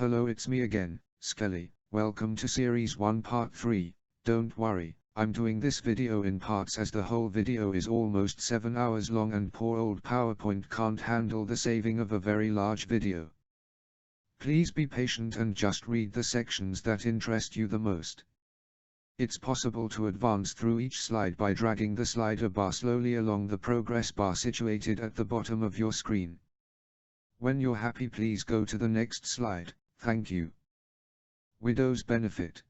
Hello, it's me again, Skelly. Welcome to Series 1 Part 3. Don't worry, I'm doing this video in parts as the whole video is almost 7 hours long and poor old PowerPoint can't handle the saving of a very large video. Please be patient and just read the sections that interest you the most. It's possible to advance through each slide by dragging the slider bar slowly along the progress bar situated at the bottom of your screen. When you're happy, please go to the next slide. Thank you. Widow's benefit.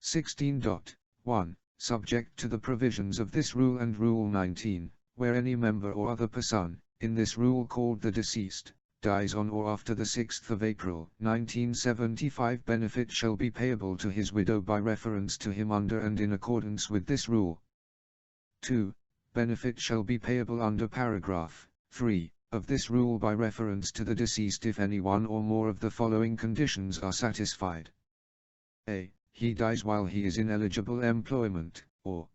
16.1. Subject to the provisions of this rule and Rule 19, where any member or other person, in this rule called the deceased, dies on or after the 6th of April, 1975, benefit shall be payable to his widow by reference to him under and in accordance with this rule. 2. Benefit shall be payable under paragraph 3 of this rule by reference to the deceased if any one or more of the following conditions are satisfied. A. He dies while he is in eligible employment, or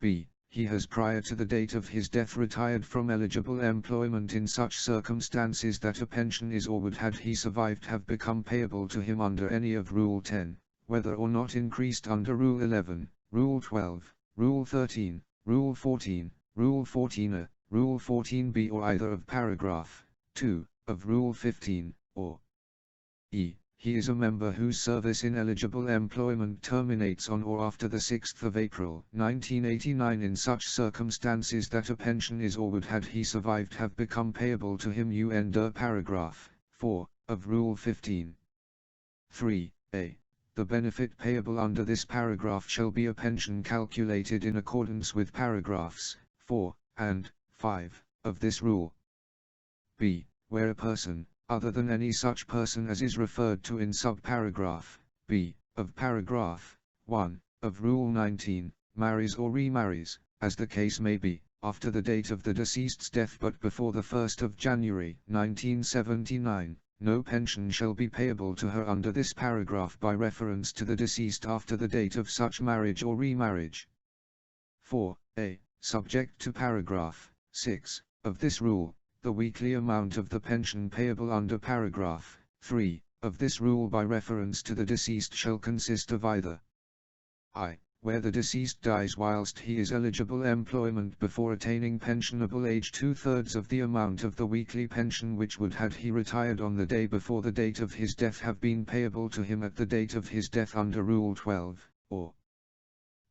B. He has prior to the date of his death retired from eligible employment in such circumstances that a pension is or would, had he survived, have become payable to him under any of Rule 10, whether or not increased under Rule 11, Rule 12, Rule 13, Rule 14, Rule 14A, Rule 14B, or either of paragraph 2 of Rule 15, or E. He is a member whose service in eligible employment terminates on or after the 6th of April, 1989 in such circumstances that a pension is or would, had he survived, have become payable to him under paragraph 4 of Rule 15. 3a. The benefit payable under this paragraph shall be a pension calculated in accordance with paragraphs 4 and 5 of this rule. B. Where a person, other than any such person as is referred to in subparagraph B of paragraph 1 of Rule 19, marries or remarries, as the case may be, after the date of the deceased's death but before the 1st of January 1979, no pension shall be payable to her under this paragraph by reference to the deceased after the date of such marriage or remarriage. 4a. Subject to paragraph 6 of this rule, the weekly amount of the pension payable under paragraph 3 of this rule by reference to the deceased shall consist of either I. Where the deceased dies whilst he is eligible employment before attaining pensionable age, 2/3 of the amount of the weekly pension which would, had he retired on the day before the date of his death, have been payable to him at the date of his death under Rule 12, or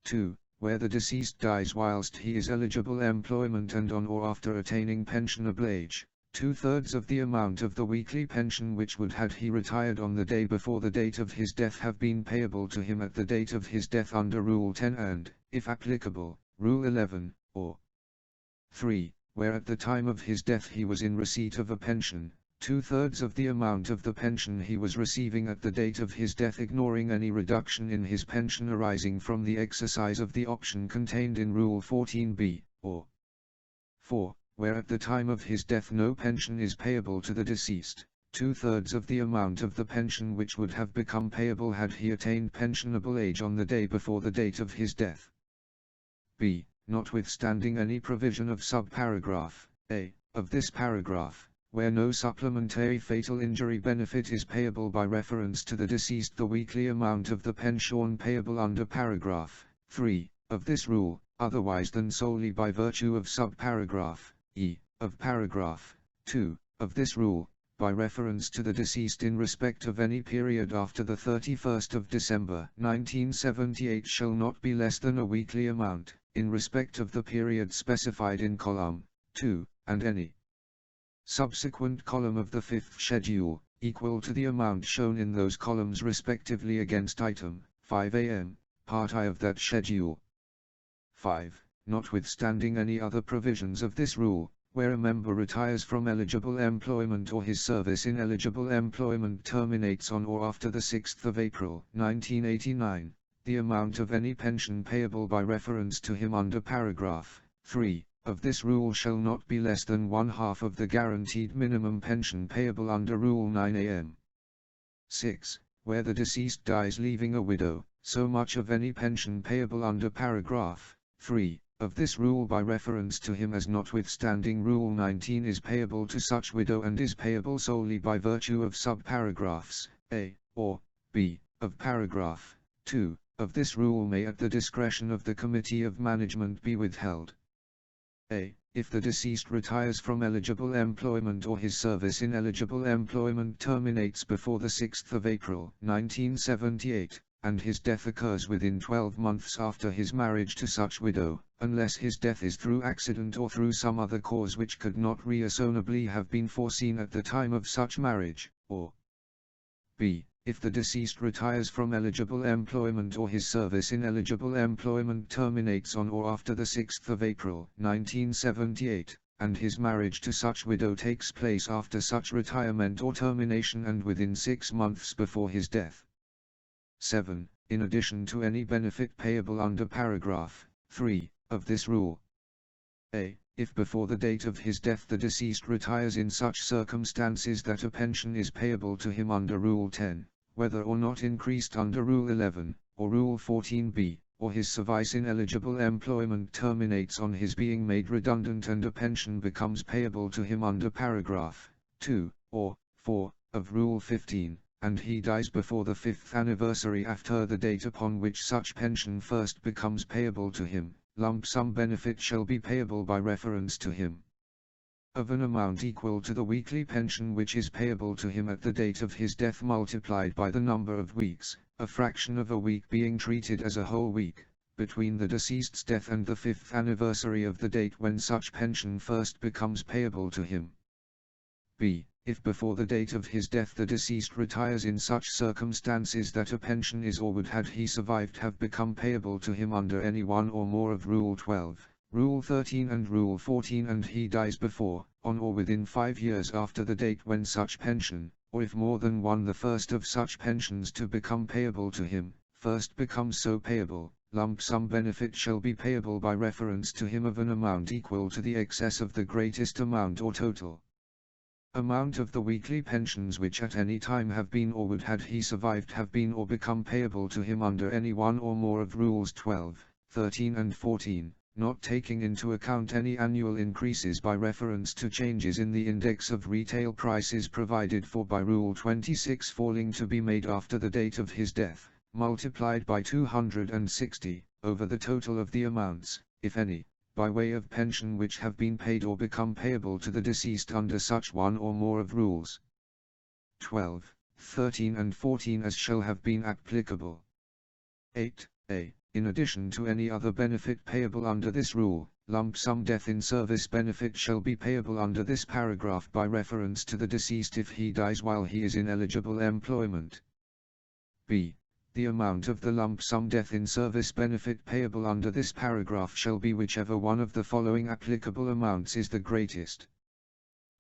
2. Where the deceased dies whilst he is eligible employment and on or after attaining pensionable age, 2/3 of the amount of the weekly pension which would, had he retired on the day before the date of his death, have been payable to him at the date of his death under Rule 10 and, if applicable, Rule 11, or 3. Where at the time of his death he was in receipt of a pension, 2/3 of the amount of the pension he was receiving at the date of his death, ignoring any reduction in his pension arising from the exercise of the option contained in Rule 14b, or 4. Where at the time of his death no pension is payable to the deceased, 2/3 of the amount of the pension which would have become payable had he attained pensionable age on the day before the date of his death. B. Notwithstanding any provision of subparagraph A of this paragraph, where no supplementary fatal injury benefit is payable by reference to the deceased, the weekly amount of the pension payable under paragraph 3 of this rule, otherwise than solely by virtue of subparagraph E of paragraph 2 of this rule, by reference to the deceased in respect of any period after the 31st of December 1978, shall not be less than a weekly amount, in respect of the period specified in column 2, and any subsequent column of the 5th schedule, equal to the amount shown in those columns respectively against item 5am, part I of that schedule. 5. Notwithstanding any other provisions of this rule, where a member retires from eligible employment or his service in eligible employment terminates on or after the 6th of April 1989, the amount of any pension payable by reference to him under paragraph 3 of this rule shall not be less than 1/2 of the guaranteed minimum pension payable under Rule 9am. 6. Where the deceased dies leaving a widow, so much of any pension payable under paragraph 3 of this rule by reference to him as notwithstanding Rule 19 is payable to such widow and is payable solely by virtue of subparagraphs A or B of paragraph 2 of this rule may at the discretion of the Committee of Management be withheld. A. If the deceased retires from eligible employment or his service in eligible employment terminates before the 6th of April 1978, and his death occurs within 12 months after his marriage to such widow, unless his death is through accident or through some other cause which could not reasonably have been foreseen at the time of such marriage, or B. If the deceased retires from eligible employment or his service in eligible employment terminates on or after the 6th of April 1978, and his marriage to such widow takes place after such retirement or termination and within 6 months before his death. 7. In addition to any benefit payable under paragraph 3 of this rule. A. If before the date of his death the deceased retires in such circumstances that a pension is payable to him under Rule 10, whether or not increased under Rule 11, or Rule 14b, or his service in eligible employment terminates on his being made redundant and a pension becomes payable to him under paragraph 2, or 4, of Rule 15, and he dies before the 5th anniversary after the date upon which such pension first becomes payable to him, lump sum benefit shall be payable by reference to him of an amount equal to the weekly pension which is payable to him at the date of his death multiplied by the number of weeks, a fraction of a week being treated as a whole week, between the deceased's death and the 5th anniversary of the date when such pension first becomes payable to him. B. If before the date of his death the deceased retires in such circumstances that a pension is or would had he survived have become payable to him under any one or more of Rule 12, Rule 13 and Rule 14 and he dies before, on or within 5 years after the date when such pension, or if more than one the first of such pensions to become payable to him, first becomes so payable, lump sum benefit shall be payable by reference to him of an amount equal to the excess of the greatest amount or total amount of the weekly pensions which at any time have been or would had he survived have been or become payable to him under any one or more of Rules 12, 13 and 14, not taking into account any annual increases by reference to changes in the index of retail prices provided for by Rule 26 falling to be made after the date of his death, multiplied by 260, over the total of the amounts, if any, by way of pension which have been paid or become payable to the deceased under such one or more of Rules 12, 13 and 14 as shall have been applicable. 8a. In addition to any other benefit payable under this rule, lump sum death in service benefit shall be payable under this paragraph by reference to the deceased if he dies while he is in eligible employment. B. The amount of the lump sum death in service benefit payable under this paragraph shall be whichever one of the following applicable amounts is the greatest.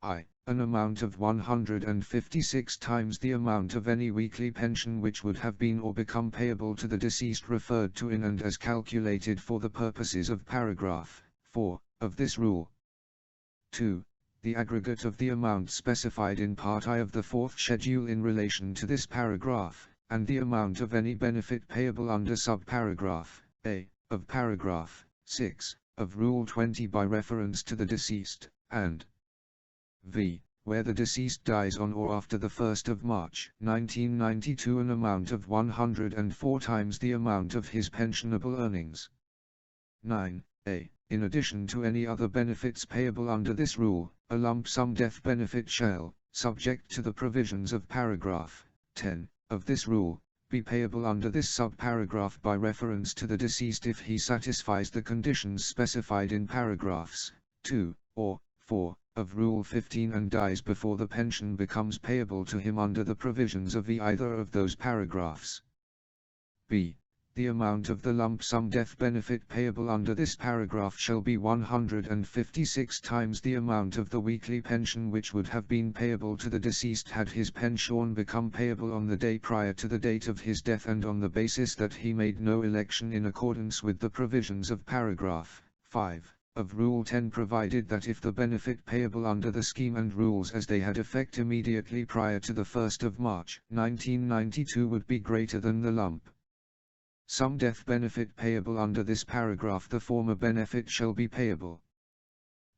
I. An amount of 156 times the amount of any weekly pension which would have been or become payable to the deceased referred to in and as calculated for the purposes of paragraph 4 of this rule. 2. The aggregate of the amount specified in Part I of the 4th schedule in relation to this paragraph, and the amount of any benefit payable under subparagraph A of paragraph 6 of Rule 20 by reference to the deceased, and v. Where the deceased dies on or after the 1st of March 1992 an amount of 104 times the amount of his pensionable earnings. 9a. In addition to any other benefits payable under this rule, a lump sum death benefit shall, subject to the provisions of paragraph 10 of this rule, be payable under this subparagraph by reference to the deceased if he satisfies the conditions specified in paragraphs 2 or 4 of Rule 15 and dies before the pension becomes payable to him under the provisions of either of those paragraphs. B. The amount of the lump sum death benefit payable under this paragraph shall be 156 times the amount of the weekly pension which would have been payable to the deceased had his pension become payable on the day prior to the date of his death and on the basis that he made no election in accordance with the provisions of paragraph 5 of Rule 10 provided that if the benefit payable under the scheme and rules as they had effect immediately prior to the 1st of March 1992 would be greater than the lump some death benefit payable under this paragraph, the former benefit shall be payable.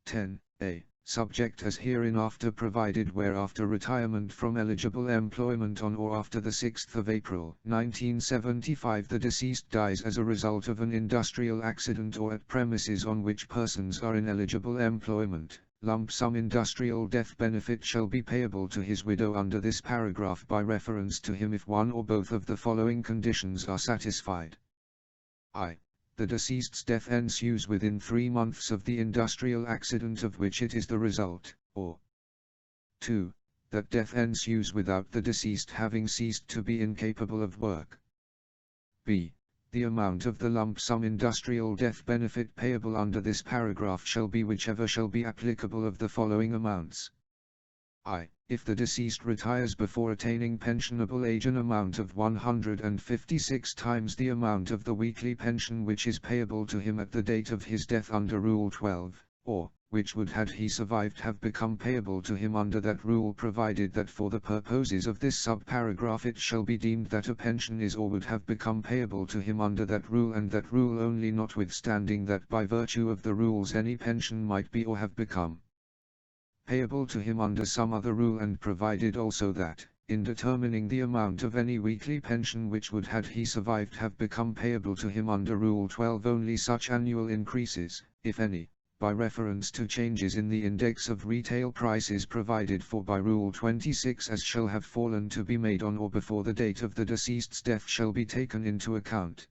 10a. Subject as hereinafter provided, where after retirement from eligible employment on or after the 6th of April, 1975 the deceased dies as a result of an industrial accident or at premises on which persons are in eligible employment, lump sum industrial death benefit shall be payable to his widow under this paragraph by reference to him if one or both of the following conditions are satisfied. I. The deceased's death ensues within 3 months of the industrial accident of which it is the result, or 2. That death ensues without the deceased having ceased to be incapable of work. B. The amount of the lump sum industrial death benefit payable under this paragraph shall be whichever shall be applicable of the following amounts. I. If the deceased retires before attaining pensionable age, an amount of 156 times the amount of the weekly pension which is payable to him at the date of his death under Rule 12, or, which would had he survived have become payable to him under that rule, provided that for the purposes of this subparagraph it shall be deemed that a pension is or would have become payable to him under that rule, and that rule only, notwithstanding that by virtue of the rules any pension might be or have become payable to him under some other rule, and provided also that, in determining the amount of any weekly pension which would had he survived have become payable to him under Rule 12, only such annual increases, if any, by reference to changes in the index of retail prices provided for by Rule 26 as shall have fallen to be made on or before the date of the deceased's death shall be taken into account.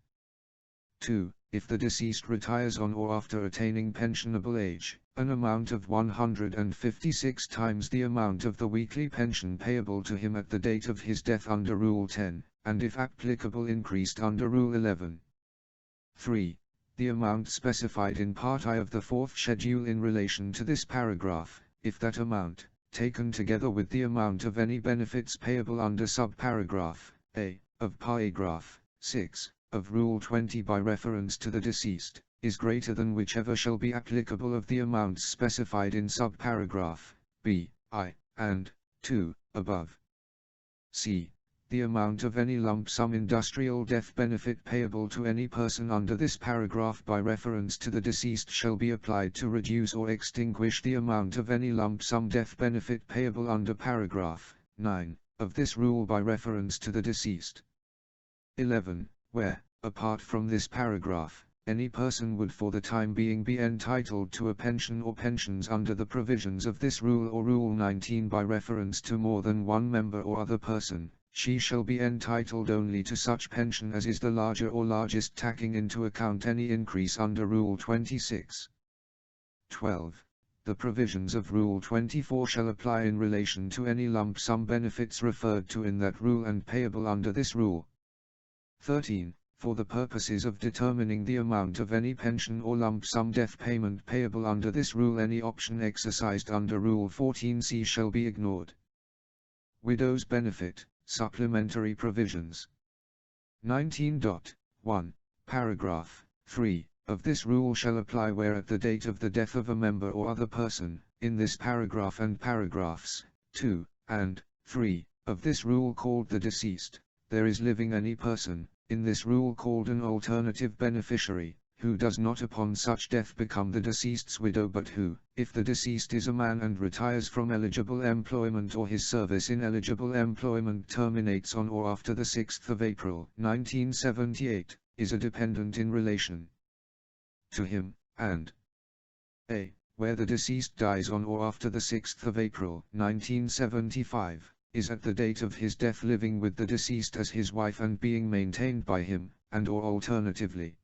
2. If the deceased retires on or after attaining pensionable age, an amount of 156 times the amount of the weekly pension payable to him at the date of his death under Rule 10, and if applicable increased under Rule 11. 3. The amount specified in Part I of the 4th Schedule in relation to this paragraph, if that amount, taken together with the amount of any benefits payable under subparagraph A of paragraph 6 of Rule 20 by reference to the deceased, is greater than whichever shall be applicable of the amounts specified in subparagraph B, I, and 2, above. C. The amount of any lump sum industrial death benefit payable to any person under this paragraph by reference to the deceased shall be applied to reduce or extinguish the amount of any lump sum death benefit payable under paragraph 9 of this rule by reference to the deceased. 11. Where, apart from this paragraph, any person would for the time being be entitled to a pension or pensions under the provisions of this rule or Rule 19 by reference to more than one member or other person, she shall be entitled only to such pension as is the larger or largest, taking into account any increase under Rule 26. 12. The provisions of Rule 24 shall apply in relation to any lump sum benefits referred to in that rule and payable under this rule. 13. For the purposes of determining the amount of any pension or lump sum death payment payable under this rule, any option exercised under Rule 14c shall be ignored. Widow's benefit, supplementary provisions. 19.1. Paragraph 3 of this rule shall apply where at the date of the death of a member or other person, in this paragraph and paragraphs 2 and 3 of this rule called the deceased, there is living any person, in this rule called an alternative beneficiary, who does not upon such death become the deceased's widow, but who, if the deceased is a man and retires from eligible employment or his service in eligible employment terminates on or after the 6th of April, 1978, is a dependent in relation to him, and a. Where the deceased dies on or after the 6th of April, 1975, is at the date of his death living with the deceased as his wife and being maintained by him, and or alternatively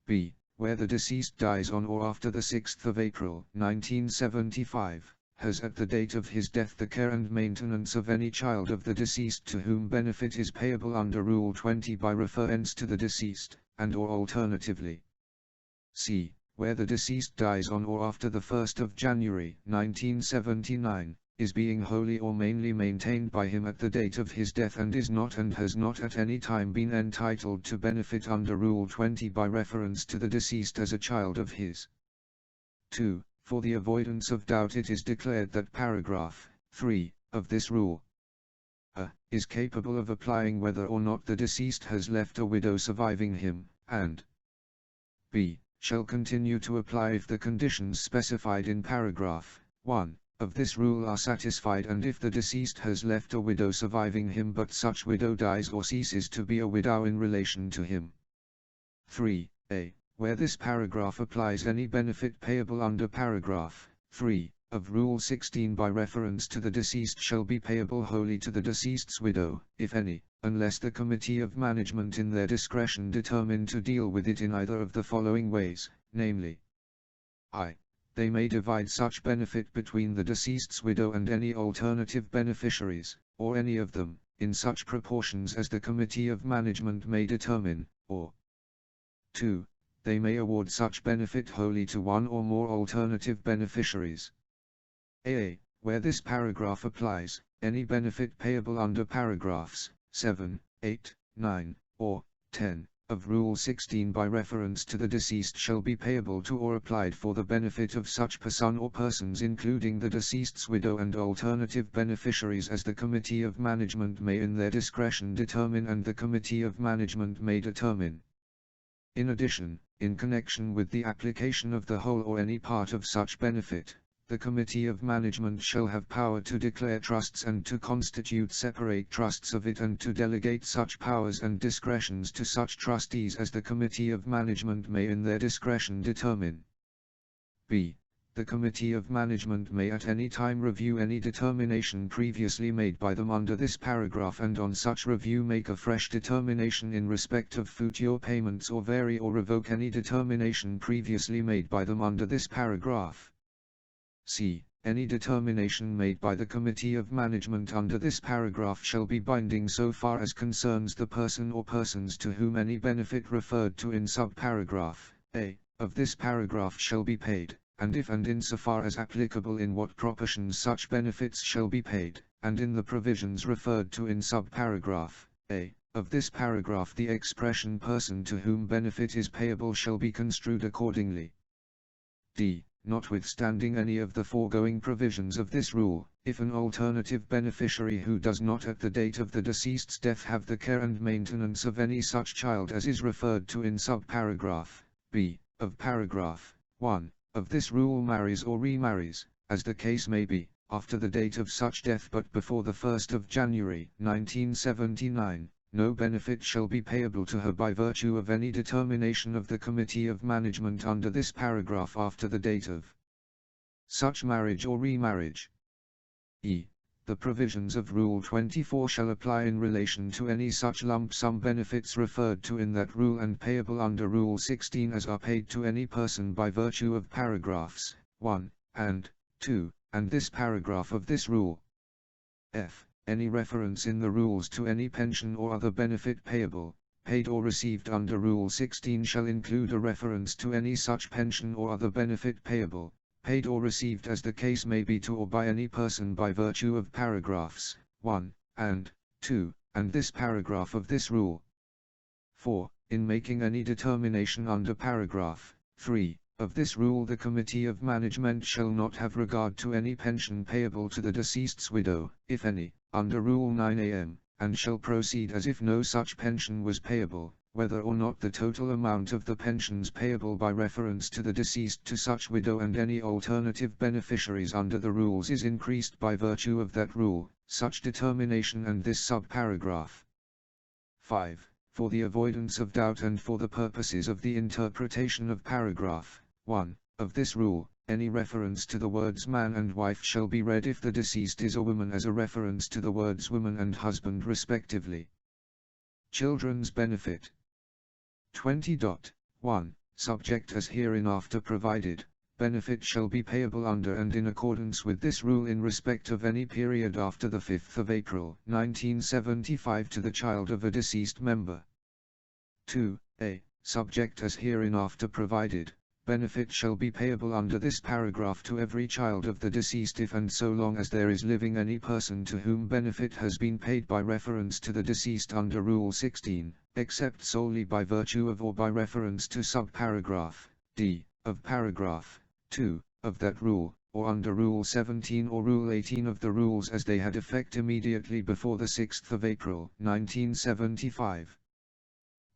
b. Where the deceased dies on or after the 6th of April, 1975, has at the date of his death the care and maintenance of any child of the deceased to whom benefit is payable under Rule 20 by reference to the deceased, and or alternatively c. Where the deceased dies on or after the 1st of January, 1979, is being wholly or mainly maintained by him at the date of his death and is not and has not at any time been entitled to benefit under Rule 20 by reference to the deceased as a child of his. 2. For the avoidance of doubt it is declared that paragraph 3 of this rule is capable of applying whether or not the deceased has left a widow surviving him, and b. shall continue to apply if the conditions specified in paragraph 1 of this rule are satisfied and if the deceased has left a widow surviving him but such widow dies or ceases to be a widow in relation to him. 3a. Where this paragraph applies, any benefit payable under paragraph 3 of Rule 16 by reference to the deceased shall be payable wholly to the deceased's widow, if any, unless the Committee of Management in their discretion determine to deal with it in either of the following ways, namely: I. They may divide such benefit between the deceased's widow and any alternative beneficiaries, or any of them, in such proportions as the Committee of Management may determine, or 2. They may award such benefit wholly to one or more alternative beneficiaries. A. Where this paragraph applies, any benefit payable under paragraphs 7, 8, 9, or 10 of Rule 16 by reference to the deceased shall be payable to or applied for the benefit of such person or persons including the deceased's widow and alternative beneficiaries as the Committee of Management may in their discretion determine and the Committee of Management may determine. In addition, in connection with the application of the whole or any part of such benefit, the Committee of Management shall have power to declare trusts and to constitute separate trusts of it and to delegate such powers and discretions to such trustees as the Committee of Management may in their discretion determine. b. The Committee of Management may at any time review any determination previously made by them under this paragraph and on such review make a fresh determination in respect of future payments or vary or revoke any determination previously made by them under this paragraph. c. Any determination made by the Committee of Management under this paragraph shall be binding so far as concerns the person or persons to whom any benefit referred to in subparagraph a of this paragraph shall be paid, and if and insofar as applicable in what proportions such benefits shall be paid, and in the provisions referred to in subparagraph a of this paragraph the expression person to whom benefit is payable shall be construed accordingly. d. Notwithstanding any of the foregoing provisions of this rule, if an alternative beneficiary who does not at the date of the deceased's death have the care and maintenance of any such child as is referred to in subparagraph b of paragraph 1 of this rule marries or remarries, as the case may be, after the date of such death but before the 1st of January 1979, no benefit shall be payable to her by virtue of any determination of the Committee of Management under this paragraph after the date of such marriage or remarriage. e. The provisions of Rule 24 shall apply in relation to any such lump sum benefits referred to in that rule and payable under Rule 16 as are paid to any person by virtue of paragraphs 1 and 2, and this paragraph of this rule. f. Any reference in the rules to any pension or other benefit payable, paid or received under Rule 16 shall include a reference to any such pension or other benefit payable, paid or received as the case may be to or by any person by virtue of paragraphs 1 and 2, and this paragraph of this rule. 4. In making any determination under paragraph 3 of this rule, the Committee of Management shall not have regard to any pension payable to the deceased's widow, if any, under Rule 9 am, and shall proceed as if no such pension was payable, whether or not the total amount of the pensions payable by reference to the deceased to such widow and any alternative beneficiaries under the rules is increased by virtue of that rule, such determination and this subparagraph. 5. For the avoidance of doubt and for the purposes of the interpretation of paragraph 1 of this rule, any reference to the words man and wife shall be read if the deceased is a woman as a reference to the words woman and husband respectively. Children's benefit. 20.1. Subject as hereinafter provided, benefit shall be payable under and in accordance with this rule in respect of any period after the 5th of April 1975 to the child of a deceased member. 2a. Subject as hereinafter provided, benefit shall be payable under this paragraph to every child of the deceased if and so long as there is living any person to whom benefit has been paid by reference to the deceased under Rule 16, except solely by virtue of or by reference to subparagraph d of paragraph 2 of that rule, or under Rule 17 or Rule 18 of the rules as they had effect immediately before the 6th of April, 1975.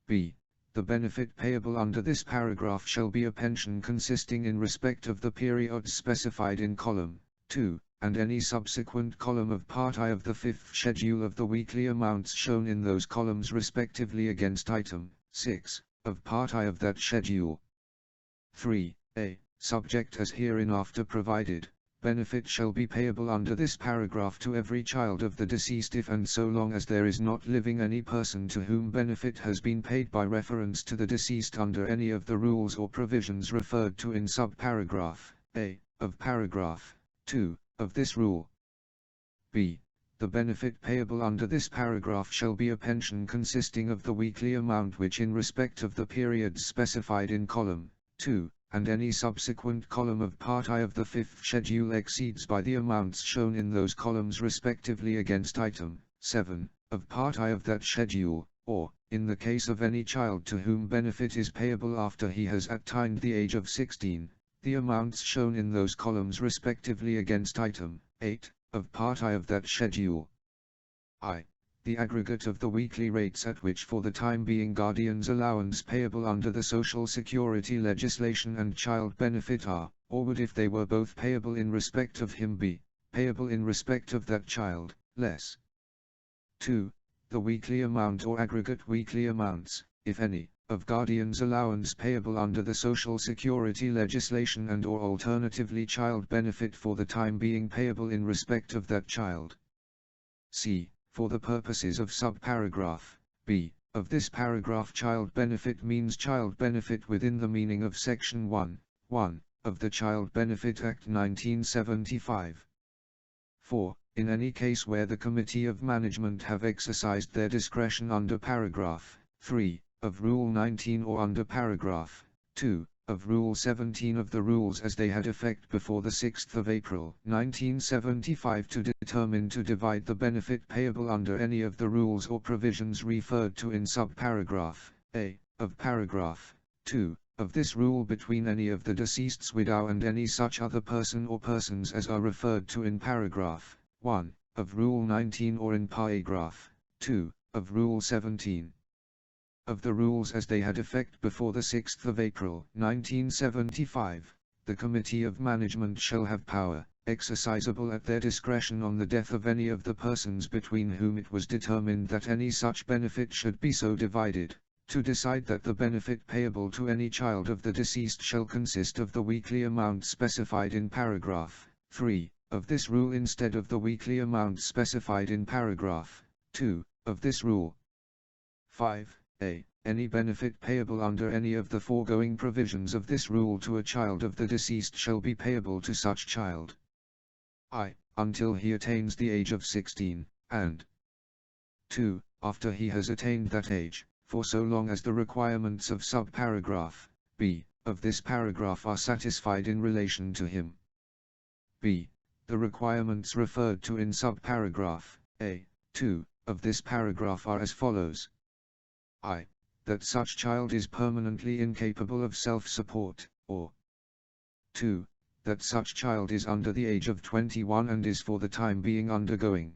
b. The benefit payable under this paragraph shall be a pension consisting in respect of the periods specified in column 2, and any subsequent column of Part I of the 5th schedule of the weekly amounts shown in those columns respectively against item 6 of Part I of that schedule. 3a. Subject as hereinafter provided, benefit shall be payable under this paragraph to every child of the deceased if and so long as there is not living any person to whom benefit has been paid by reference to the deceased under any of the rules or provisions referred to in subparagraph a of paragraph 2 of this rule. b. The benefit payable under this paragraph shall be a pension consisting of the weekly amount which in respect of the periods specified in column 2, and any subsequent column of Part I of the 5th schedule exceeds by the amounts shown in those columns respectively against item 7 of Part I of that schedule, or, in the case of any child to whom benefit is payable after he has attained the age of 16, the amounts shown in those columns respectively against item 8 of Part I of that schedule. I. The aggregate of the weekly rates at which for the time being guardian's allowance payable under the Social Security legislation and child benefit are, or would if they were both payable in respect of him be, payable in respect of that child, less. 2. The weekly amount or aggregate weekly amounts, if any, of guardian's allowance payable under the Social Security legislation and or alternatively child benefit for the time being payable in respect of that child. c. For the purposes of subparagraph b of this paragraph, child benefit means child benefit within the meaning of Section 1(1) of the Child Benefit Act 1975. 4. In any case where the Committee of Management have exercised their discretion under paragraph 3 of Rule 19 or under paragraph 2 of Rule 17 of the rules as they had effect before the 6th of April, 1975 to determine to divide the benefit payable under any of the rules or provisions referred to in subparagraph a of paragraph 2 of this rule between any of the deceased's widow and any such other person or persons as are referred to in paragraph 1 of Rule 19 or in paragraph 2 of Rule 17. Of the rules as they had effect before the 6th of April, 1975, the Committee of Management shall have power, exercisable at their discretion on the death of any of the persons between whom it was determined that any such benefit should be so divided, to decide that the benefit payable to any child of the deceased shall consist of the weekly amount specified in paragraph 3 of this rule instead of the weekly amount specified in paragraph 2 of this rule. 5. Any benefit payable under any of the foregoing provisions of this rule to a child of the deceased shall be payable to such child I. until he attains the age of 16, and 2. after he has attained that age, for so long as the requirements of subparagraph b of this paragraph are satisfied in relation to him. b. The requirements referred to in subparagraph a 2 of this paragraph are as follows. I. That such child is permanently incapable of self-support, or 2. That such child is under the age of 21 and is for the time being undergoing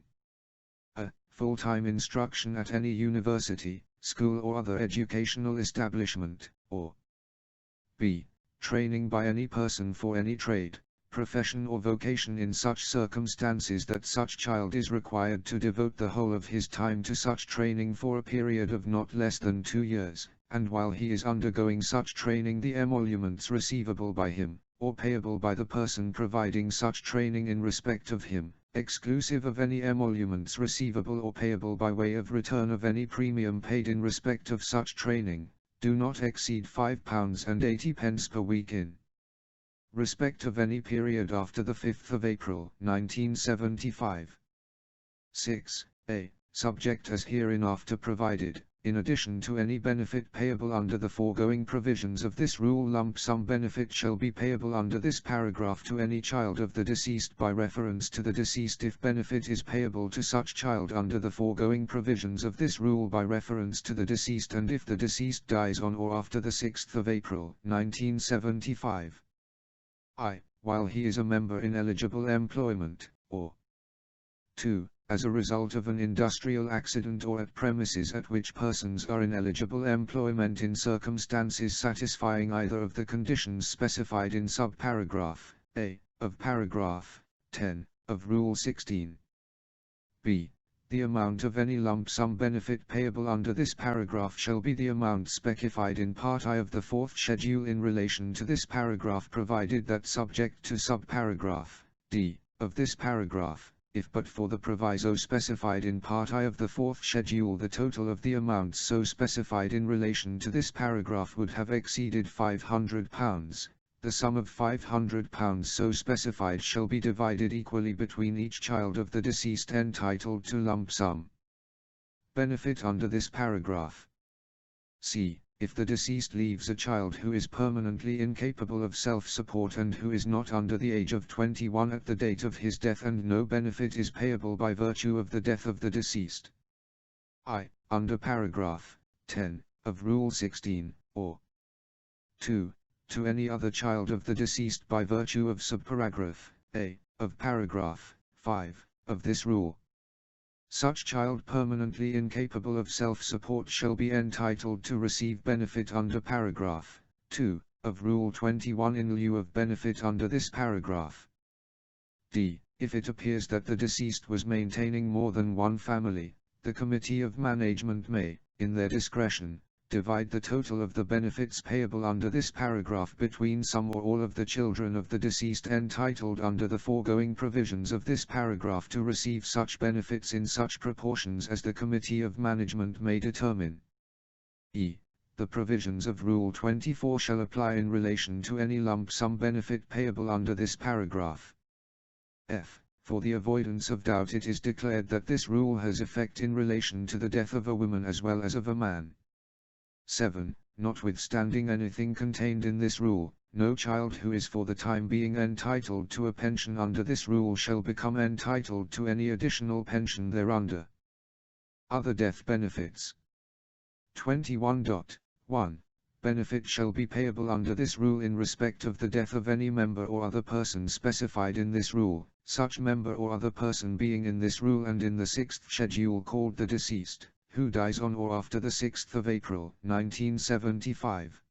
a full-time instruction at any university, school or other educational establishment, or b. training by any person for any trade, profession or vocation in such circumstances that such child is required to devote the whole of his time to such training for a period of not less than 2 years, and while he is undergoing such training the emoluments receivable by him, or payable by the person providing such training in respect of him, exclusive of any emoluments receivable or payable by way of return of any premium paid in respect of such training, do not exceed £5.80 per week in respect of any period after the 5th of April, 1975. 6a. Subject as hereinafter provided, in addition to any benefit payable under the foregoing provisions of this rule, lump sum benefit shall be payable under this paragraph to any child of the deceased by reference to the deceased if benefit is payable to such child under the foregoing provisions of this rule by reference to the deceased, and if the deceased dies on or after the 6th of April, 1975. I. while he is a member in eligible employment, or 2. As a result of an industrial accident or at premises at which persons are in eligible employment in circumstances satisfying either of the conditions specified in subparagraph A of paragraph 10 of Rule 16. B. The amount of any lump sum benefit payable under this paragraph shall be the amount specified in Part I of the Fourth Schedule in relation to this paragraph, provided that subject to subparagraph D of this paragraph, if but for the proviso specified in Part I of the Fourth Schedule, the total of the amounts so specified in relation to this paragraph would have exceeded £500. The sum of £500 so specified shall be divided equally between each child of the deceased entitled to lump sum benefit under this paragraph. C. If the deceased leaves a child who is permanently incapable of self-support and who is not under the age of 21 at the date of his death, and no benefit is payable by virtue of the death of the deceased. I. Under paragraph 10 of Rule 16, or 2. To any other child of the deceased by virtue of subparagraph A of paragraph 5 of this rule. Such child permanently incapable of self-support shall be entitled to receive benefit under paragraph 2 of Rule 21 in lieu of benefit under this paragraph. D. If it appears that the deceased was maintaining more than one family, the Committee of Management may, in their discretion, divide the total of the benefits payable under this paragraph between some or all of the children of the deceased entitled under the foregoing provisions of this paragraph to receive such benefits in such proportions as the Committee of Management may determine. E. The provisions of Rule 24 shall apply in relation to any lump sum benefit payable under this paragraph. F. For the avoidance of doubt, it is declared that this rule has effect in relation to the death of a woman as well as of a man. 7. Notwithstanding anything contained in this rule, no child who is for the time being entitled to a pension under this rule shall become entitled to any additional pension thereunder. Other death benefits. 21.1. Benefit shall be payable under this rule in respect of the death of any member or other person specified in this rule, such member or other person being in this rule and in the Sixth Schedule called the deceased, who dies on or after the 6th of April, 1975.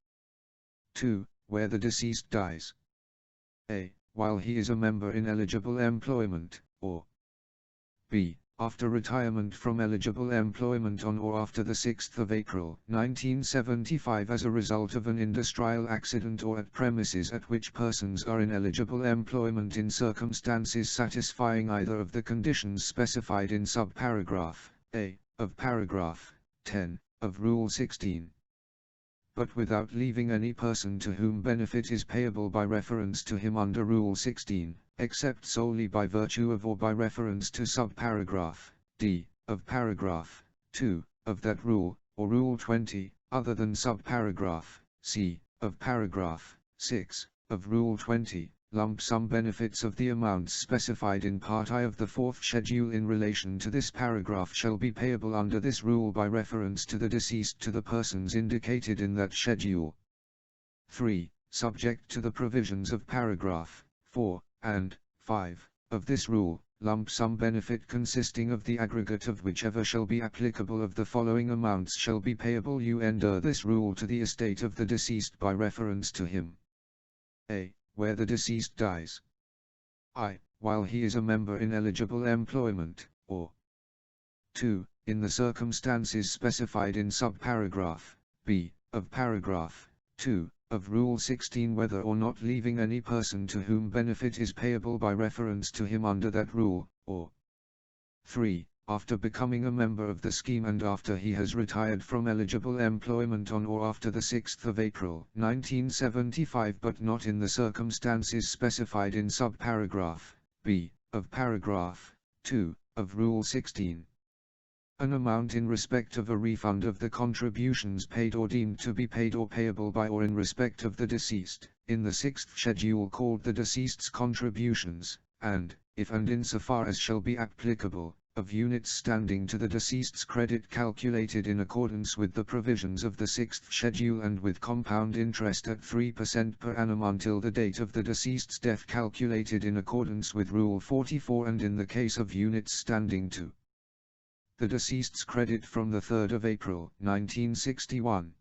2. Where the deceased dies. A. While he is a member in eligible employment, or B. After retirement from eligible employment on or after the 6th of April, 1975 as a result of an industrial accident or at premises at which persons are in eligible employment in circumstances satisfying either of the conditions specified in subparagraph A of paragraph 10 of Rule 16, but without leaving any person to whom benefit is payable by reference to him under Rule 16, except solely by virtue of or by reference to subparagraph D of paragraph 2 of that rule, or Rule 20, other than subparagraph C of paragraph 6 of Rule 20. Lump sum benefits of the amounts specified in Part I of the Fourth Schedule in relation to this paragraph shall be payable under this rule by reference to the deceased to the persons indicated in that schedule. 3. Subject to the provisions of paragraph 4 and 5 of this rule, lump sum benefit consisting of the aggregate of whichever shall be applicable of the following amounts shall be payable under this rule to the estate of the deceased by reference to him. A. Where the deceased dies. I. While he is a member in eligible employment, or 2. In the circumstances specified in subparagraph B of paragraph 2 of Rule 16, whether or not leaving any person to whom benefit is payable by reference to him under that rule, or 3. After becoming a member of the scheme and after he has retired from eligible employment on or after the 6th of April, 1975, but not in the circumstances specified in subparagraph B of paragraph 2 of Rule 16. An amount in respect of a refund of the contributions paid or deemed to be paid or payable by or in respect of the deceased, in the Sixth Schedule called the deceased's contributions, and, if and insofar as shall be applicable, of units standing to the deceased's credit calculated in accordance with the provisions of the 6th schedule and with compound interest at 3% per annum until the date of the deceased's death calculated in accordance with Rule 44, and in the case of units standing to the deceased's credit from the 3rd of April, 1961.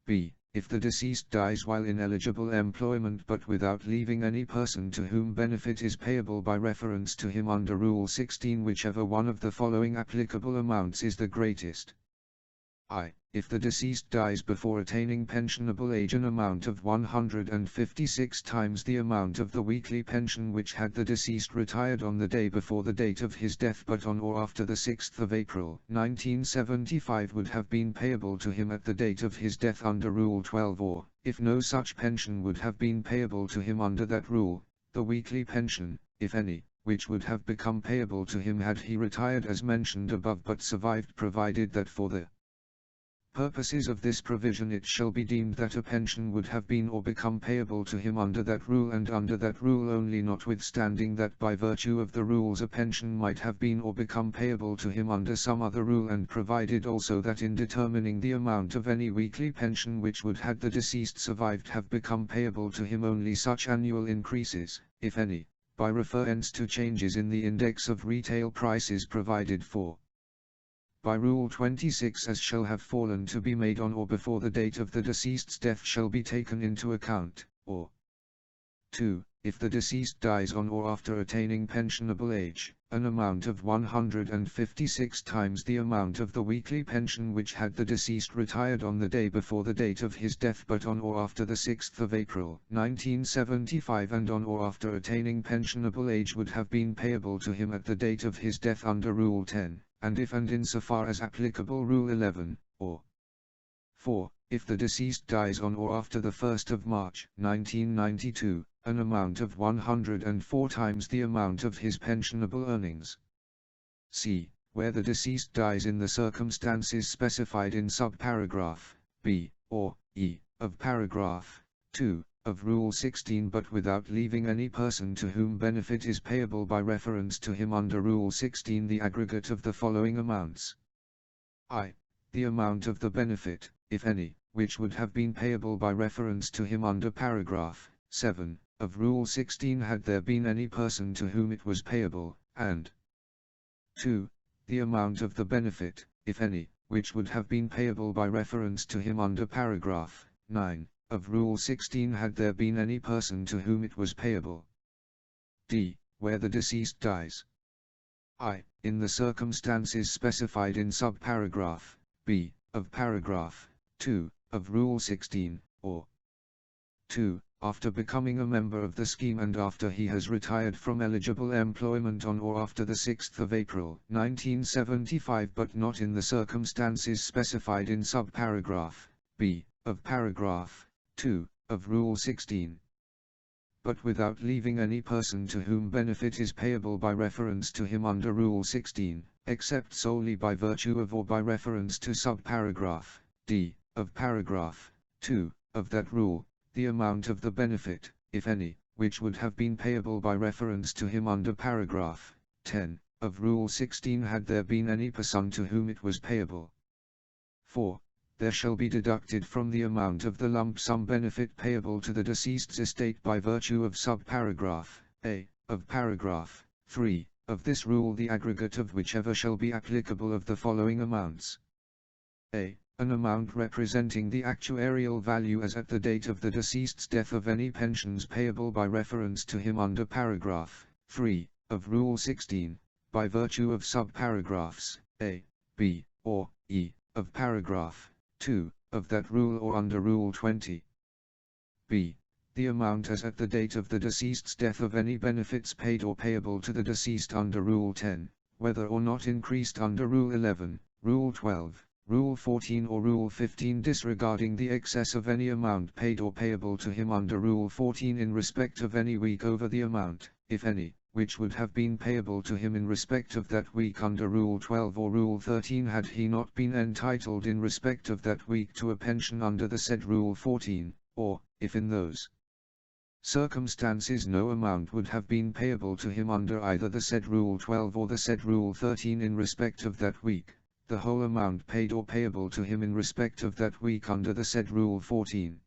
B. If the deceased dies while in eligible employment but without leaving any person to whom benefit is payable by reference to him under Rule 16, whichever one of the following applicable amounts is the greatest. I. If the deceased dies before attaining pensionable age, an amount of 156 times the amount of the weekly pension which had the deceased retired on the day before the date of his death but on or after the 6th of April, 1975 would have been payable to him at the date of his death under Rule 12, or, if no such pension would have been payable to him under that rule, the weekly pension, if any, which would have become payable to him had he retired as mentioned above but survived, provided that for the purposes of this provision it shall be deemed that a pension would have been or become payable to him under that rule and under that rule only, notwithstanding that by virtue of the rules a pension might have been or become payable to him under some other rule, and provided also that in determining the amount of any weekly pension which would, had the deceased survived, have become payable to him, only such annual increases, if any, by reference to changes in the index of retail prices provided for by Rule 26 as shall have fallen to be made on or before the date of the deceased's death shall be taken into account, or 2. If the deceased dies on or after attaining pensionable age, an amount of 156 times the amount of the weekly pension which had the deceased retired on the day before the date of his death but on or after the 6th of April, 1975 and on or after attaining pensionable age would have been payable to him at the date of his death under Rule 10. And if and insofar as applicable Rule 11, or 4, if the deceased dies on or after the 1st of March, 1992, an amount of 104 times the amount of his pensionable earnings. C. Where the deceased dies in the circumstances specified in subparagraph B, or E, of paragraph 2, of Rule 16 but without leaving any person to whom benefit is payable by reference to him under Rule 16, the aggregate of the following amounts. I. The amount of the benefit, if any, which would have been payable by reference to him under paragraph 7, of Rule 16 had there been any person to whom it was payable, and 2. The amount of the benefit, if any, which would have been payable by reference to him under paragraph 9, of Rule 16 had there been any person to whom it was payable. D. Where the deceased dies. I. In the circumstances specified in subparagraph B, of paragraph 2, of Rule 16, or 2. After becoming a member of the scheme and after he has retired from eligible employment on or after the 6th of April, 1975 but not in the circumstances specified in subparagraph B, of paragraph 2, of Rule 16. But without leaving any person to whom benefit is payable by reference to him under Rule 16, except solely by virtue of or by reference to subparagraph D, of paragraph 2, of that rule, the amount of the benefit, if any, which would have been payable by reference to him under paragraph 10, of Rule 16 had there been any person to whom it was payable. 4. There shall be deducted from the amount of the lump sum benefit payable to the deceased's estate by virtue of subparagraph A, of paragraph 3, of this rule the aggregate of whichever shall be applicable of the following amounts. A. An amount representing the actuarial value as at the date of the deceased's death of any pensions payable by reference to him under paragraph 3, of Rule 16, by virtue of subparagraphs A, B, or E, of paragraph 2, of that rule or under Rule 20. B. The amount as at the date of the deceased's death of any benefits paid or payable to the deceased under Rule 10, whether or not increased under Rule 11, Rule 12, Rule 14 or Rule 15, disregarding the excess of any amount paid or payable to him under Rule 14 in respect of any week over the amount, if any, which would have been payable to him in respect of that week under Rule 12 or Rule 13 had he not been entitled in respect of that week to a pension under the said Rule 14, or, if in those circumstances no amount would have been payable to him under either the said Rule 12 or the said Rule 13 in respect of that week, the whole amount paid or payable to him in respect of that week under the said Rule 14.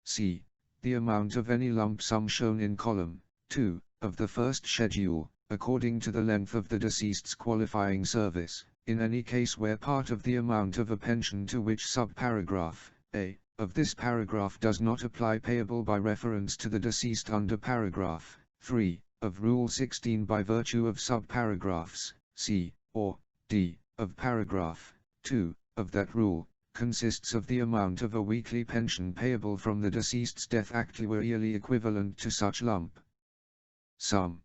C. The amount of any lump sum shown in column 2 of the first schedule, according to the length of the deceased's qualifying service, in any case where part of the amount of a pension to which subparagraph A of this paragraph does not apply payable by reference to the deceased under paragraph 3 of Rule 16 by virtue of subparagraphs C or D of paragraph 2 of that rule, consists of the amount of a weekly pension payable from the deceased's death actuarially equivalent to such lump sum.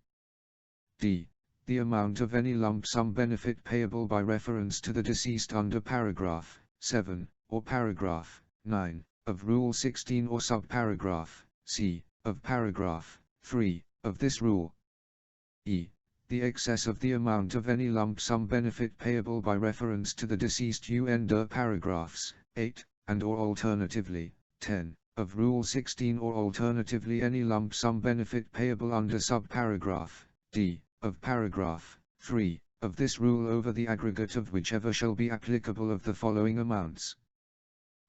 D. The amount of any lump sum benefit payable by reference to the deceased under paragraph 7 or paragraph 9 of Rule 16 or subparagraph C of paragraph 3 of this rule. E. The excess of the amount of any lump sum benefit payable by reference to the deceased under paragraphs 8 and or alternatively 10 of Rule 16 or alternatively any lump sum benefit payable under subparagraph D of paragraph 3 of this rule over the aggregate of whichever shall be applicable of the following amounts.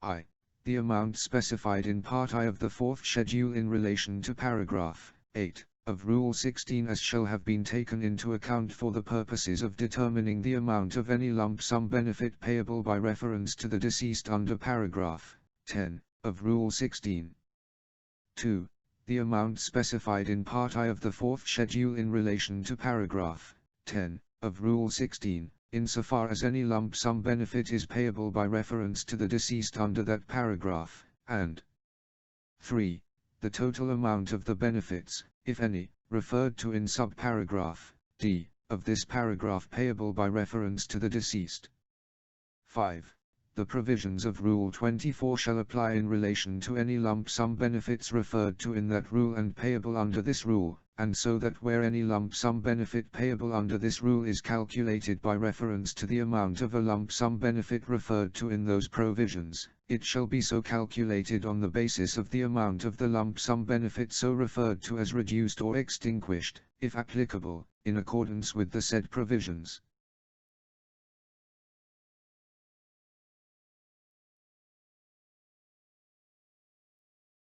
I. The amount specified in Part I of the fourth schedule in relation to paragraph 8 of Rule 16 as shall have been taken into account for the purposes of determining the amount of any lump sum benefit payable by reference to the deceased under paragraph 10 of Rule 16. 2. The amount specified in Part I of the fourth schedule in relation to paragraph 10 of Rule 16, insofar as any lump sum benefit is payable by reference to the deceased under that paragraph, and 3. The total amount of the benefits, if any, referred to in subparagraph D of this paragraph payable by reference to the deceased. 5. The provisions of Rule 24 shall apply in relation to any lump sum benefits referred to in that rule and payable under this rule, and so that where any lump sum benefit payable under this rule is calculated by reference to the amount of a lump sum benefit referred to in those provisions, it shall be so calculated on the basis of the amount of the lump sum benefit so referred to as reduced or extinguished, if applicable, in accordance with the said provisions.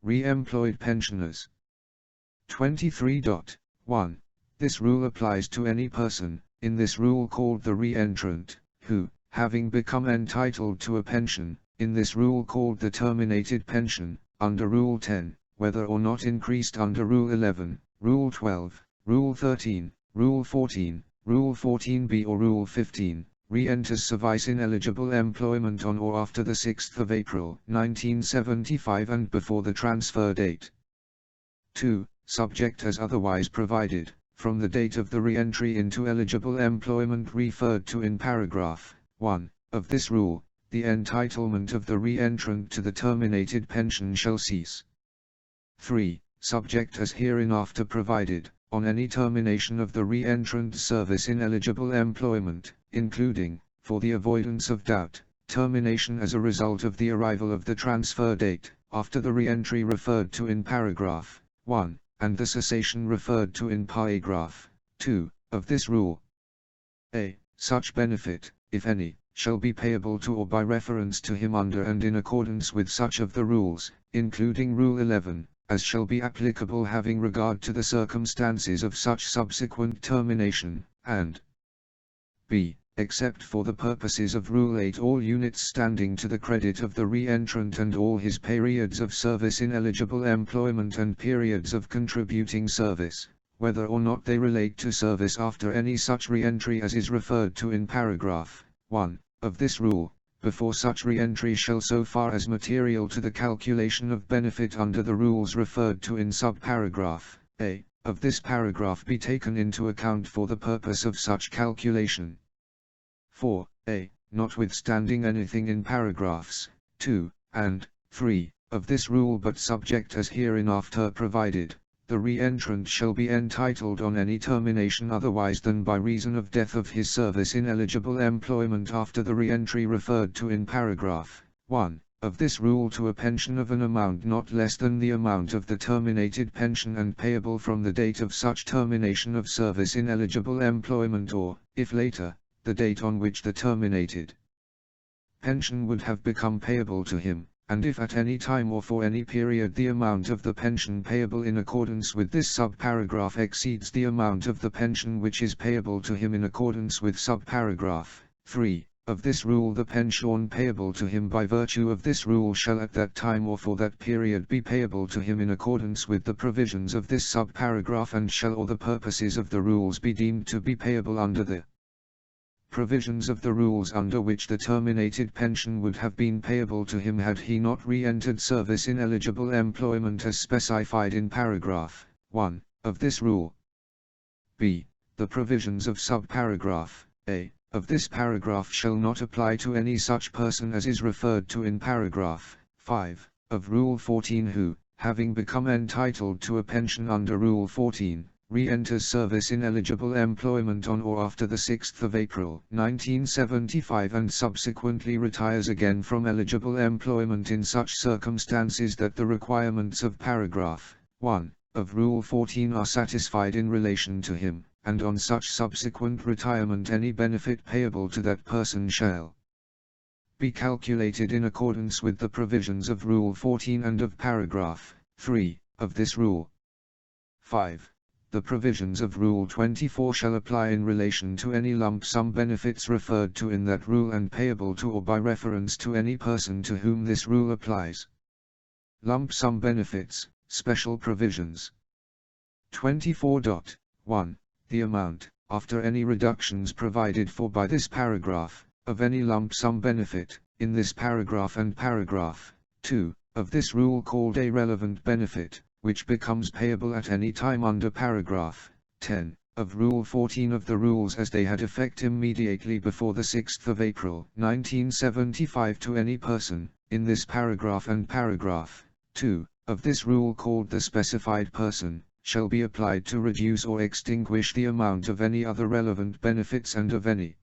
Re-employed pensioners. 23.1. This rule applies to any person, in this rule called the re-entrant, who, having become entitled to a pension, in this rule called the terminated pension, under Rule 10, whether or not increased under Rule 11, Rule 12, Rule 13, Rule 14, Rule 14b or Rule 15, re-enters service in eligible employment on or after the 6th of April, 1975 and before the transfer date. 2. Subject as otherwise provided, from the date of the re-entry into eligible employment referred to in paragraph 1 of this rule, the entitlement of the re-entrant to the terminated pension shall cease. 3. Subject as hereinafter provided, on any termination of the re-entrant's service in eligible employment, including, for the avoidance of doubt, termination as a result of the arrival of the transfer date, after the re-entry referred to in paragraph 1, and the cessation referred to in paragraph 2, of this rule. A. Such benefit, if any, shall be payable to or by reference to him under and in accordance with such of the rules, including Rule 11, as shall be applicable having regard to the circumstances of such subsequent termination, and b. Except for the purposes of Rule 8 all units standing to the credit of the re-entrant and all his periods of service in eligible employment and periods of contributing service, whether or not they relate to service after any such re-entry as is referred to in paragraph 1 of this rule, before such re-entry shall so far as material to the calculation of benefit under the rules referred to in subparagraph A of this paragraph be taken into account for the purpose of such calculation. 4. A. Notwithstanding anything in paragraphs 2 and 3 of this rule but subject as hereinafter provided, the re-entrant shall be entitled on any termination otherwise than by reason of death of his service in eligible employment after the re-entry referred to in paragraph 1, of this rule to a pension of an amount not less than the amount of the terminated pension and payable from the date of such termination of service in eligible employment or, if later, the date on which the terminated pension would have become payable to him, and if at any time or for any period the amount of the pension payable in accordance with this subparagraph exceeds the amount of the pension which is payable to him in accordance with subparagraph 3. Of this rule the pension payable to him by virtue of this rule shall at that time or for that period be payable to him in accordance with the provisions of this subparagraph and shall or the purposes of the rules be deemed to be payable under the provisions of the rules under which the terminated pension would have been payable to him had he not re-entered service in eligible employment as specified in paragraph 1 of this rule. b. The provisions of subparagraph a of this paragraph shall not apply to any such person as is referred to in paragraph 5 of Rule 14 who, having become entitled to a pension under Rule 14, re-enters service in eligible employment on or after the 6th of April 1975 and subsequently retires again from eligible employment in such circumstances that the requirements of paragraph 1 of Rule 14 are satisfied in relation to him, and on such subsequent retirement any benefit payable to that person shall be calculated in accordance with the provisions of Rule 14 and of paragraph 3 of this rule. 5. The provisions of Rule 24 shall apply in relation to any lump sum benefits referred to in that rule and payable to or by reference to any person to whom this rule applies. Lump sum benefits, special provisions. 24.1. The amount, after any reductions provided for by this paragraph, of any lump sum benefit, in this paragraph and paragraph 2, of this rule called a relevant benefit, which becomes payable at any time under paragraph 10 of Rule 14 of the rules as they had effect immediately before the 6th of April 1975 to any person, in this paragraph and paragraph 2 of this rule called the specified person, shall be applied to reduce or extinguish the amount of any other relevant benefits and of any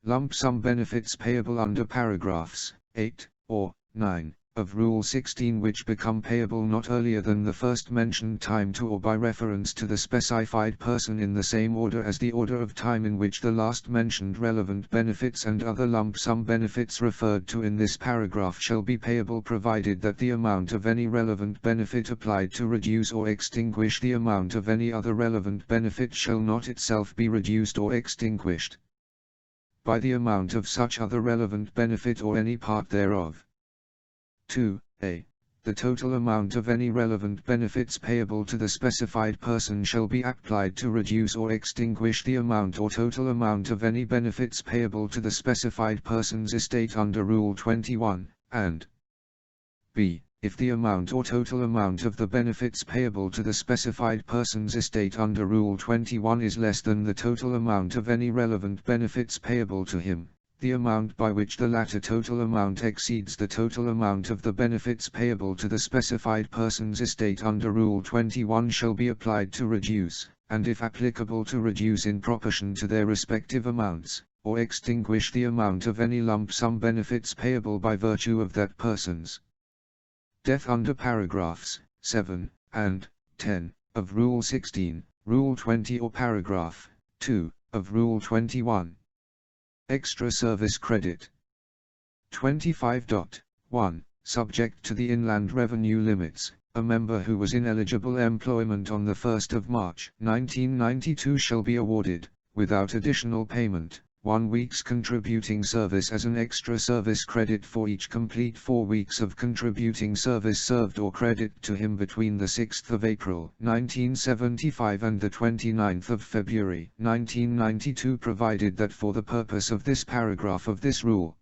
lump sum benefits payable under paragraphs 8 or 9 of Rule 16 which become payable not earlier than the first mentioned time to or by reference to the specified person in the same order as the order of time in which the last mentioned relevant benefits and other lump sum benefits referred to in this paragraph shall be payable provided that the amount of any relevant benefit applied to reduce or extinguish the amount of any other relevant benefit shall not itself be reduced or extinguished by the amount of such other relevant benefit or any part thereof. 2a. The total amount of any relevant benefits payable to the specified person shall be applied to reduce or extinguish the amount or total amount of any benefits payable to the specified person's estate under Rule 21, and b. If the amount or total amount of the benefits payable to the specified person's estate under Rule 21 is less than the total amount of any relevant benefits payable to him, the amount by which the latter total amount exceeds the total amount of the benefits payable to the specified person's estate under Rule 21 shall be applied to reduce, and if applicable to reduce in proportion to their respective amounts, or extinguish the amount of any lump sum benefits payable by virtue of that person's death under paragraphs 7 and 10 of Rule 16, Rule 20 or paragraph 2 of Rule 21. Extra Service Credit 25.1. Subject to the inland revenue limits, a member who was in eligible employment on the 1st of March 1992 shall be awarded, without additional payment, 1 week's contributing service as an extra service credit for each complete 4 weeks of contributing service served or credit to him between the 6th of April 1975 and the 29th of February 1992 provided that for the purpose of this paragraph of this rule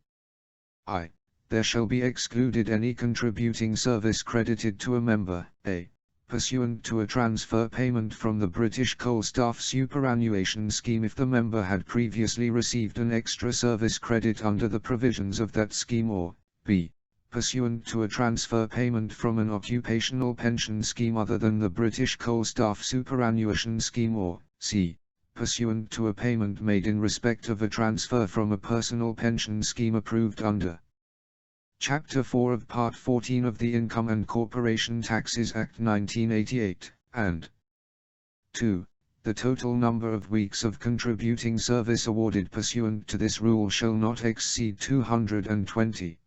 I. There shall be excluded any contributing service credited to a member, a. pursuant to a transfer payment from the British Coal Staff Superannuation Scheme if the member had previously received an extra service credit under the provisions of that scheme or, b. pursuant to a transfer payment from an occupational pension scheme other than the British Coal Staff Superannuation Scheme or, c. pursuant to a payment made in respect of a transfer from a personal pension scheme approved under Chapter 4 of Part 14 of the Income and Corporation Taxes Act 1988, and 2. The total number of weeks of contributing service awarded pursuant to this rule shall not exceed 220.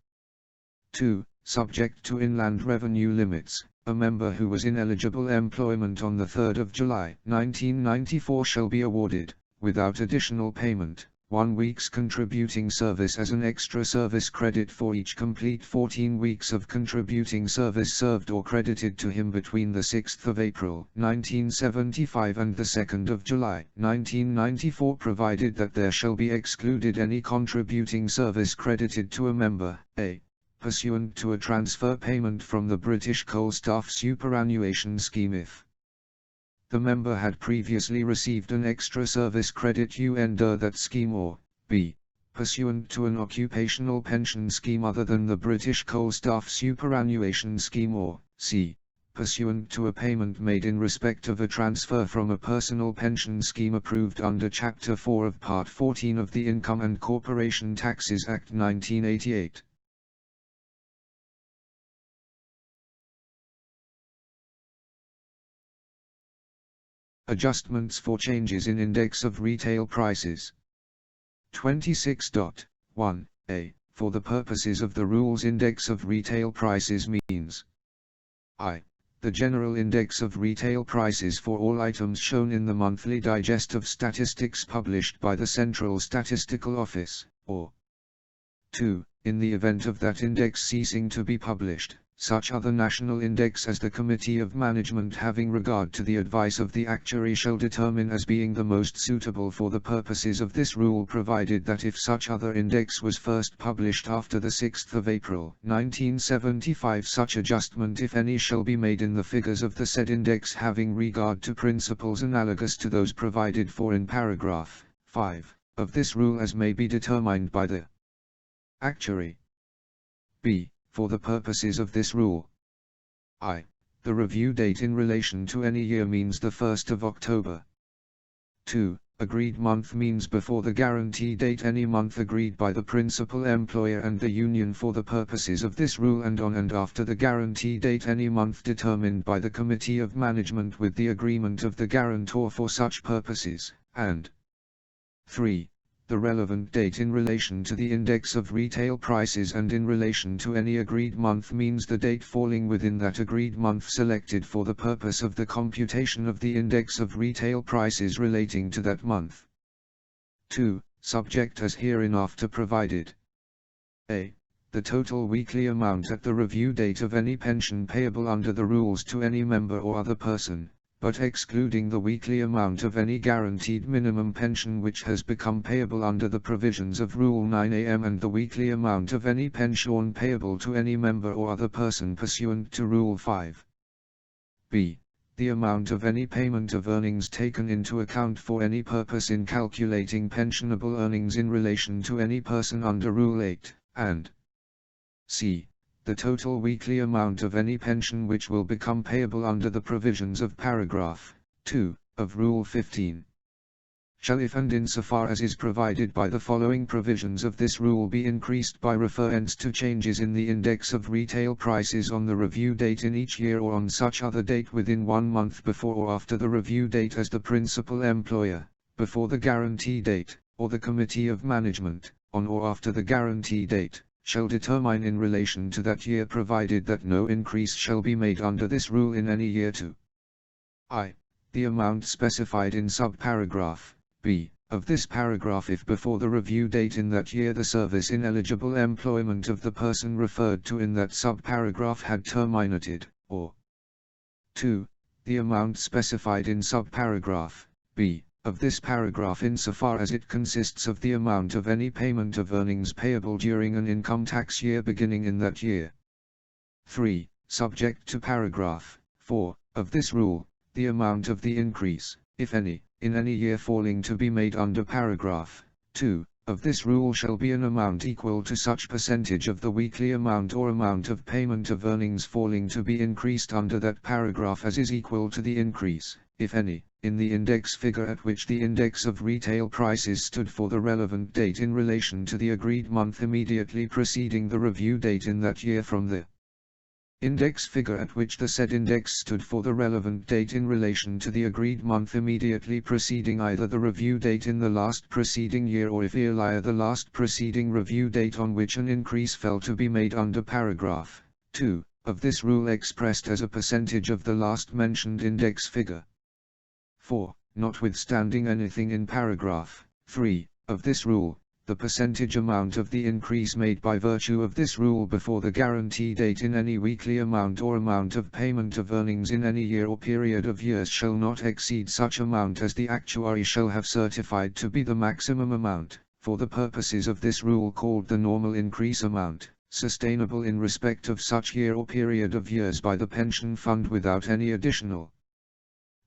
2. Subject to inland revenue limits, a member who was in eligible employment on the 3rd of July 1994 shall be awarded, without additional payment, 1 week's contributing service as an extra service credit for each complete 14 weeks of contributing service served or credited to him between the 6th of April 1975 and the 2nd of July 1994, provided that there shall be excluded any contributing service credited to a member, a. pursuant to a transfer payment from the British Coal Staff Superannuation Scheme if the member had previously received an extra service credit under that scheme, or b. pursuant to an occupational pension scheme other than the British Coal Staff Superannuation Scheme, or c. pursuant to a payment made in respect of a transfer from a personal pension scheme approved under Chapter 4 of Part 14 of the Income and Corporation Taxes Act 1988. Adjustments for changes in index of retail prices. 26.1a. For the purposes of the rules, index of retail prices means I. The general index of retail prices for all items shown in the monthly digest of statistics published by the Central Statistical Office, or 2. In the event of that index ceasing to be published, such other national index as the Committee of Management, having regard to the advice of the actuary, shall determine as being the most suitable for the purposes of this rule, provided that if such other index was first published after the 6th of April 1975, such adjustment, if any, shall be made in the figures of the said index, having regard to principles analogous to those provided for in paragraph 5 of this rule, as may be determined by the actuary. b. For the purposes of this rule, I. The review date in relation to any year means the 1st of October. 2. Agreed month means before the guarantee date any month agreed by the principal employer and the union for the purposes of this rule, and on and after the guarantee date any month determined by the Committee of Management with the agreement of the guarantor for such purposes, and 3. The relevant date in relation to the index of retail prices and in relation to any agreed month means the date falling within that agreed month selected for the purpose of the computation of the index of retail prices relating to that month. 2. Subject as hereinafter provided. A. The total weekly amount at the review date of any pension payable under the rules to any member or other person, but excluding the weekly amount of any guaranteed minimum pension which has become payable under the provisions of Rule 9am, and the weekly amount of any pension payable to any member or other person pursuant to Rule 5. b. The amount of any payment of earnings taken into account for any purpose in calculating pensionable earnings in relation to any person under Rule 8, and c. The total weekly amount of any pension which will become payable under the provisions of paragraph 2 of Rule 15. Shall, if and insofar as is provided by the following provisions of this rule, be increased by reference to changes in the index of retail prices on the review date in each year, or on such other date within 1 month before or after the review date, as the principal employer, before the guarantee date, or the Committee of Management, on or after the guarantee date, shall determine in relation to that year, provided that no increase shall be made under this rule in any year to I. The amount specified in subparagraph b. of this paragraph, if before the review date in that year the service in eligible employment of the person referred to in that subparagraph had terminated, or 2. The amount specified in subparagraph b. of this paragraph insofar as it consists of the amount of any payment of earnings payable during an income tax year beginning in that year. 3. Subject to paragraph 4 of this rule, the amount of the increase, if any, in any year falling to be made under paragraph 2 of this rule shall be an amount equal to such percentage of the weekly amount or amount of payment of earnings falling to be increased under that paragraph as is equal to the increase, if any, in the index figure at which the index of retail prices stood for the relevant date in relation to the agreed month immediately preceding the review date in that year from the index figure at which the said index stood for the relevant date in relation to the agreed month immediately preceding either the review date in the last preceding year or if earlier the last preceding review date on which an increase fell to be made under paragraph 2 of this rule expressed as a percentage of the last mentioned index figure. 4. Notwithstanding anything in paragraph 3 of this rule, the percentage amount of the increase made by virtue of this rule before the guarantee date in any weekly amount or amount of payment of earnings in any year or period of years shall not exceed such amount as the actuary shall have certified to be the maximum amount, for the purposes of this rule called the normal increase amount, sustainable in respect of such year or period of years by the pension fund without any additional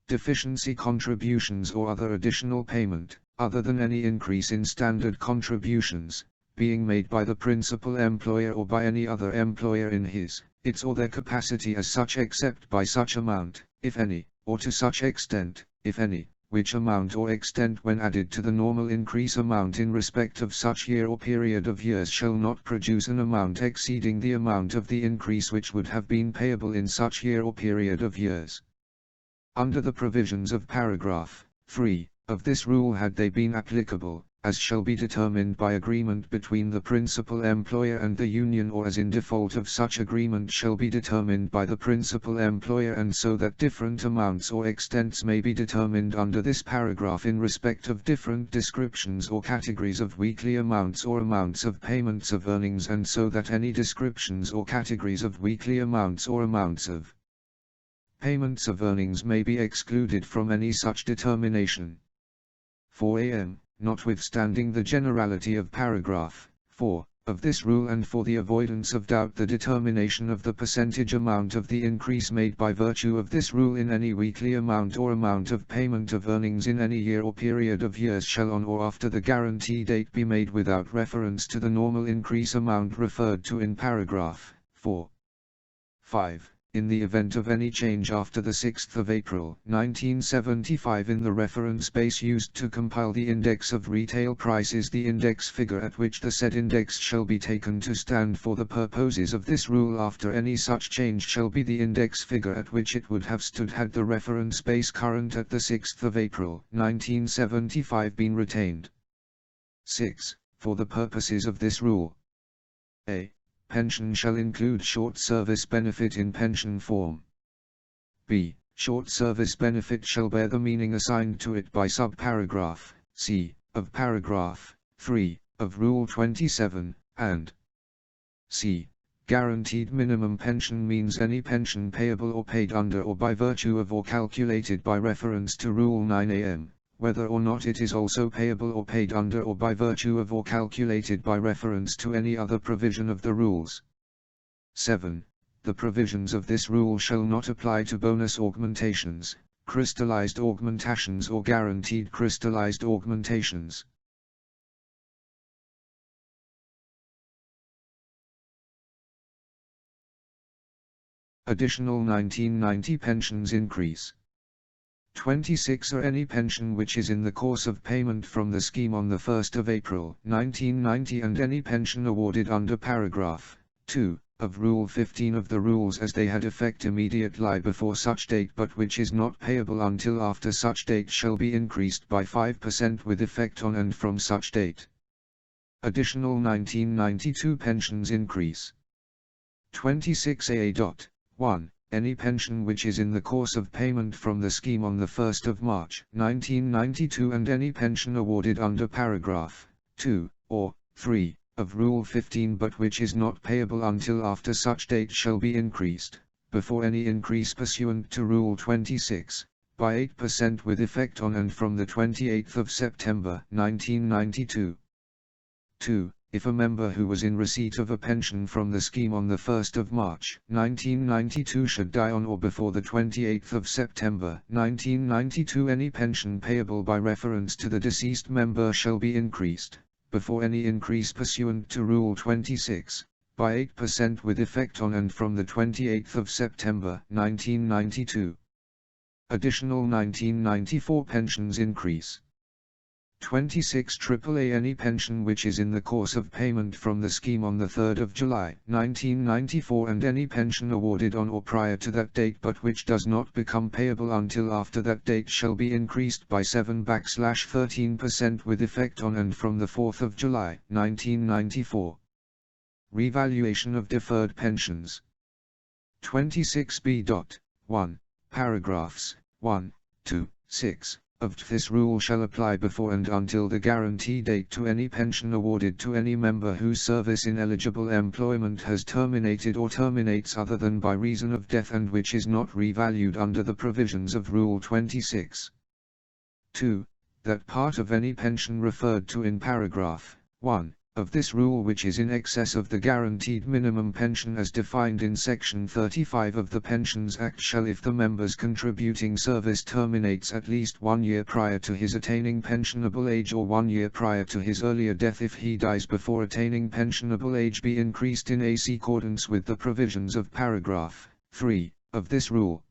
deficiency contributions or other additional payment, other than any increase in standard contributions, being made by the principal employer or by any other employer in his, its or their capacity as such except by such amount, if any, or to such extent, if any, which amount or extent when added to the normal increase amount in respect of such year or period of years shall not produce an amount exceeding the amount of the increase which would have been payable in such year or period of years. Under the provisions of paragraph 3 of this rule had they been applicable, as shall be determined by agreement between the principal employer and the union or as in default of such agreement shall be determined by the principal employer and so that different amounts or extents may be determined under this paragraph in respect of different descriptions or categories of weekly amounts or amounts of payments of earnings and so that any descriptions or categories of weekly amounts or amounts of payments of earnings may be excluded from any such determination. 4am, notwithstanding the generality of paragraph 4 of this rule and for the avoidance of doubt the determination of the percentage amount of the increase made by virtue of this rule in any weekly amount or amount of payment of earnings in any year or period of years shall on or after the guarantee date be made without reference to the normal increase amount referred to in paragraph 4. 5. In the event of any change after the 6th of April, 1975 in the reference base used to compile the index of retail prices, the index figure at which the said index shall be taken to stand for the purposes of this rule after any such change shall be the index figure at which it would have stood had the reference base current at the 6th of April, 1975 been retained. 6. For the purposes of this rule, a. Pension shall include short service benefit in pension form. B. Short service benefit shall bear the meaning assigned to it by subparagraph C of paragraph 3 of Rule 27, and C. Guaranteed minimum pension means any pension payable or paid under or by virtue of or calculated by reference to Rule 9am. Whether or not it is also payable or paid under or by virtue of or calculated by reference to any other provision of the rules. 7. The provisions of this rule shall not apply to bonus augmentations, crystallized augmentations or guaranteed crystallized augmentations. Additional 1990 pensions increase. 26 or any pension which is in the course of payment from the scheme on the 1st of April, 1990 and any pension awarded under paragraph 2 of Rule 15 of the rules as they had effect immediately before such date but which is not payable until after such date shall be increased by 5% with effect on and from such date. Additional 1992 pensions increase. 26a.1. Any pension which is in the course of payment from the scheme on the 1st of March, 1992 and any pension awarded under paragraph 2 or 3 of Rule 15 but which is not payable until after such date shall be increased, before any increase pursuant to Rule 26, by 8% with effect on and from the 28th of September, 1992. 2. If a member who was in receipt of a pension from the scheme on the 1st of March, 1992 should die on or before the 28th of September, 1992 any pension payable by reference to the deceased member shall be increased, before any increase pursuant to Rule 26, by 8% with effect on and from the 28th of September, 1992. Additional 1994 pensions increase. 26 AAA any pension which is in the course of payment from the scheme on the 3rd of July 1994 and any pension awarded on or prior to that date but which does not become payable until after that date shall be increased by 7/13% with effect on and from the 4th of July 1994. Revaluation of deferred pensions. 26b.1, paragraphs 1, 2, 6. Of this rule shall apply before and until the guarantee date to any pension awarded to any member whose service in eligible employment has terminated or terminates other than by reason of death and which is not revalued under the provisions of Rule 26. 2. That part of any pension referred to in paragraph 1 of this rule which is in excess of the guaranteed minimum pension as defined in Section 35 of the Pensions Act shall, if the member's contributing service terminates at least 1 year prior to his attaining pensionable age or 1 year prior to his earlier death if he dies before attaining pensionable age, be increased in accordance with the provisions of paragraph 3 of this rule.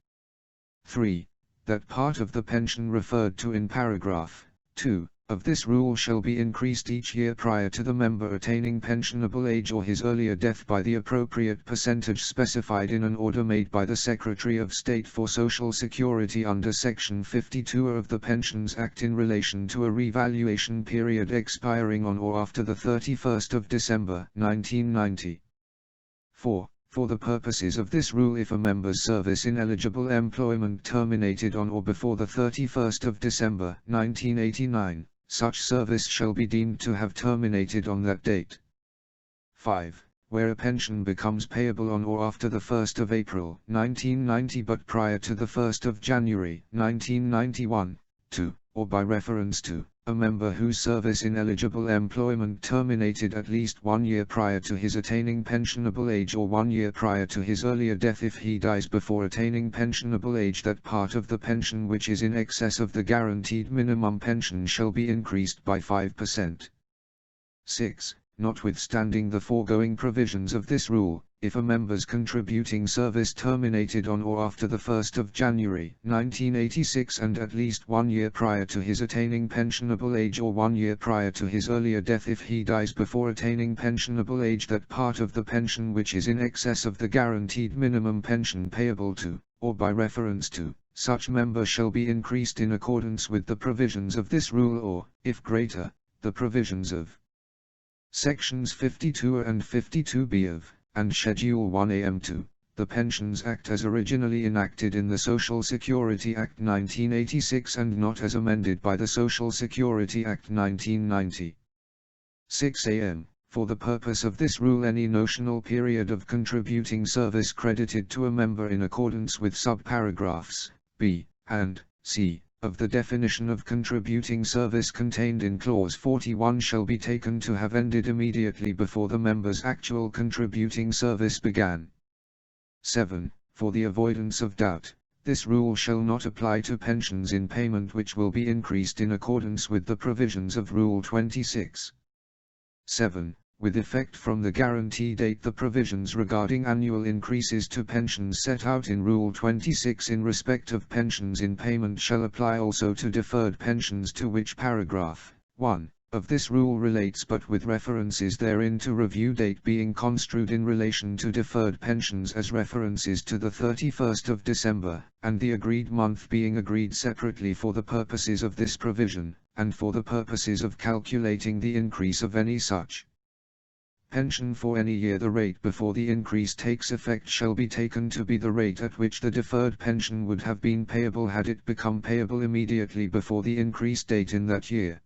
3. That part of the pension referred to in paragraph 2 of this rule shall be increased each year prior to the member attaining pensionable age or his earlier death by the appropriate percentage specified in an order made by the Secretary of State for Social Security under Section 52 of the Pensions Act in relation to a revaluation period expiring on or after the 31st of December 1990. 4. For the purposes of this rule, if a member's service in eligible employment terminated on or before the 31st of December 1989, such service shall be deemed to have terminated on that date. 5. Where a pension becomes payable on or after the 1st of April 1990 but prior to the 1st of January 1991, 2, or by reference to a member whose service in eligible employment terminated at least 1 year prior to his attaining pensionable age or 1 year prior to his earlier death if he dies before attaining pensionable age, that part of the pension which is in excess of the guaranteed minimum pension shall be increased by 5%. 6. Notwithstanding the foregoing provisions of this rule, if a member's contributing service terminated on or after the 1st of January 1986 and at least 1 year prior to his attaining pensionable age or 1 year prior to his earlier death if he dies before attaining pensionable age, that part of the pension which is in excess of the guaranteed minimum pension payable to, or by reference to, such member shall be increased in accordance with the provisions of this rule or, if greater, the provisions of Sections 52A and 52B of and Schedule 1A(m)(2), the Pensions Act as originally enacted in the Social Security Act 1986 and not as amended by the Social Security Act 1990. 6am. For the purpose of this rule, any notional period of contributing service credited to a member in accordance with subparagraphs B and C of the definition of contributing service contained in Clause 41 shall be taken to have ended immediately before the member's actual contributing service began. 7. For the avoidance of doubt, this rule shall not apply to pensions in payment which will be increased in accordance with the provisions of Rule 26. 7. With effect from the guarantee date, the provisions regarding annual increases to pensions set out in Rule 26 in respect of pensions in payment shall apply also to deferred pensions, to which paragraph 1 of this rule relates, but with references therein to review date being construed in relation to deferred pensions as references to the 31st of December, and the agreed month being agreed separately for the purposes of this provision, and for the purposes of calculating the increase of any such pension for any year. The rate before the increase takes effect shall be taken to be the rate at which the deferred pension would have been payable had it become payable immediately before the increase date in that year.